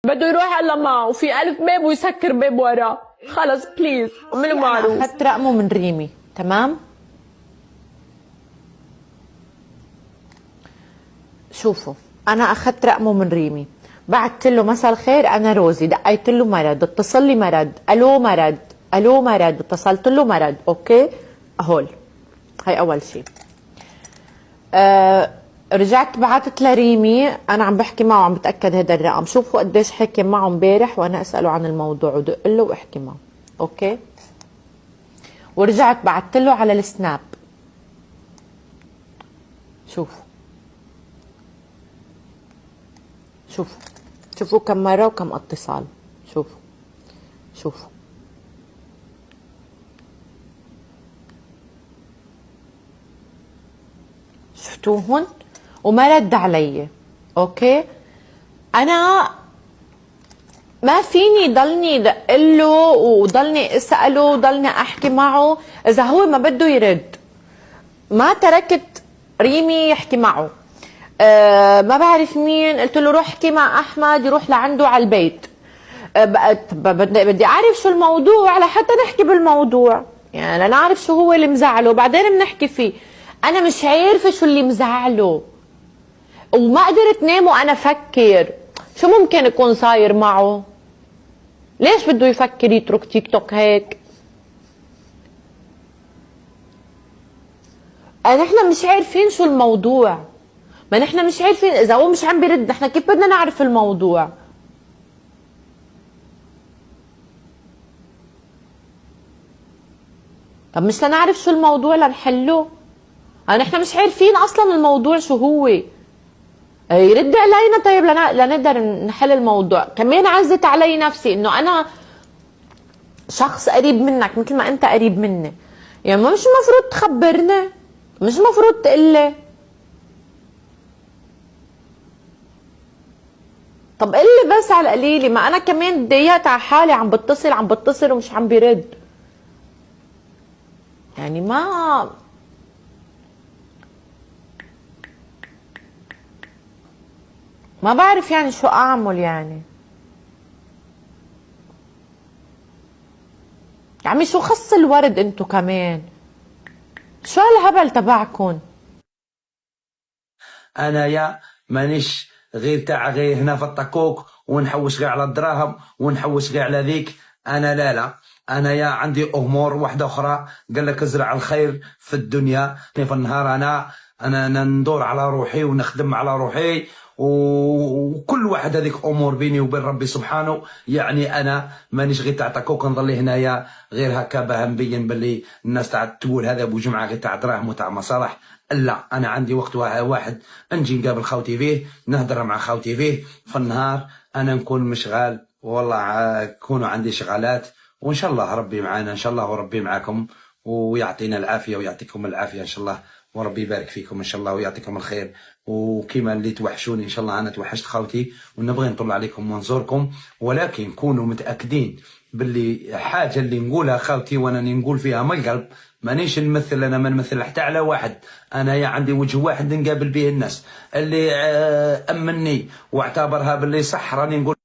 بده يروح الا معه وفي 1000 باب ويسكر باب وراه. خلص بليز اعملوا معروف. انا اخذت رقمه من ريمي. تمام، شوفوا انا اخذت رقمه من ريمي، بعت له مساء الخير انا روزي، دقيت له مرض، اتصل لي مرض، الو مرض، الو مرض، اتصلت له مرض. اوكي هول هي اول شيء. رجعت بعثت لريمي، انا عم بحكي معه عم بتاكد هذا الرقم، شوفوا قديش حكي معه امبارح وانا اساله عن الموضوع، ودق له واحكي معه. اوكي، ورجعت بعثت له على السناب. شوفوا شوفوا شوفوا كم مره وكم اتصال. شوفوا شوفوا شفتوهن وما رد علي. اوكي، انا ما فيني ضلني دق له وضلني اساله وضلني احكي معه اذا هو ما بده يرد. ما تركت ريمي يحكي معه. ما بعرف مين، قلت له روح احكي مع احمد يروح لعنده على البيت. بدي اعرف شو الموضوع لحتى نحكي بالموضوع، يعني لنعرف شو هو اللي مزعله وبعدين بنحكي فيه. انا مش عارفه شو اللي مزعله وما قدرت نام وانا افكر شو ممكن يكون صاير معه. ليش بده يفكر يترك تيك توك هيك؟ نحن مش عارفين شو الموضوع، ما نحن مش عارفين اذا هو مش عم بيرد، نحن كيف بدنا نعرف الموضوع؟ طب مش لنعرف شو الموضوع لنحله؟ نحن مش عارفين اصلا الموضوع شو هو. يرد علينا طيب لنقدر نحل الموضوع. كمان عزت علي نفسي انه انا شخص قريب منك مثل ما انت قريب مني، يعني مش المفروض تخبرني، مش المفروض تقلي. طب قلي بس على القليله، ما انا كمان ضيقت على حالي، عم بتصل ومش عم بيرد. يعني ما بعرف يعني شو اعمل يعني. يا عمي شو خص الورد انتو كمان؟ شو هالهبل تبعكن؟ انا يا مانيش غير تاع غير هنا في الطكوك ونحوش غير على الدراهم ونحوش غير على ذيك. انا لا انا يا عندي امور واحده اخرى. قال لك ازرع الخير في الدنيا في النهار. انا ندور على روحي ونخدم على روحي وكل واحد هذيك امور بيني وبين ربي سبحانه. يعني انا مانيش غير تاع طكوك نظل هنايا غير هكا باه نبين باللي الناس تاع تقول هذا ابو جمعه غير تاع دراهم وتاع مصالح. لا، انا عندي وقت واحد نجي نقابل خاوتي فيه، نهضر مع خاوتي فيه في النهار. انا نكون مشغال والله، كونوا عندي شغالات وان شاء الله ربي معانا ان شاء الله وربي معاكم ويعطينا العافيه ويعطيكم العافيه ان شاء الله وربي يبارك فيكم ان شاء الله ويعطيكم الخير. وكيما اللي توحشوني ان شاء الله انا توحشت خاوتي ونبغي نطلع عليكم ونزوركم، ولكن كونوا متاكدين باللي حاجه اللي نقولها خاوتي وانا نقول فيها من القلب. مانيش نمثل، انا ما نمثل حتى على واحد. انا يا عندي وجه واحد نقابل به الناس اللي امني واعتبرها باللي صح راني نقول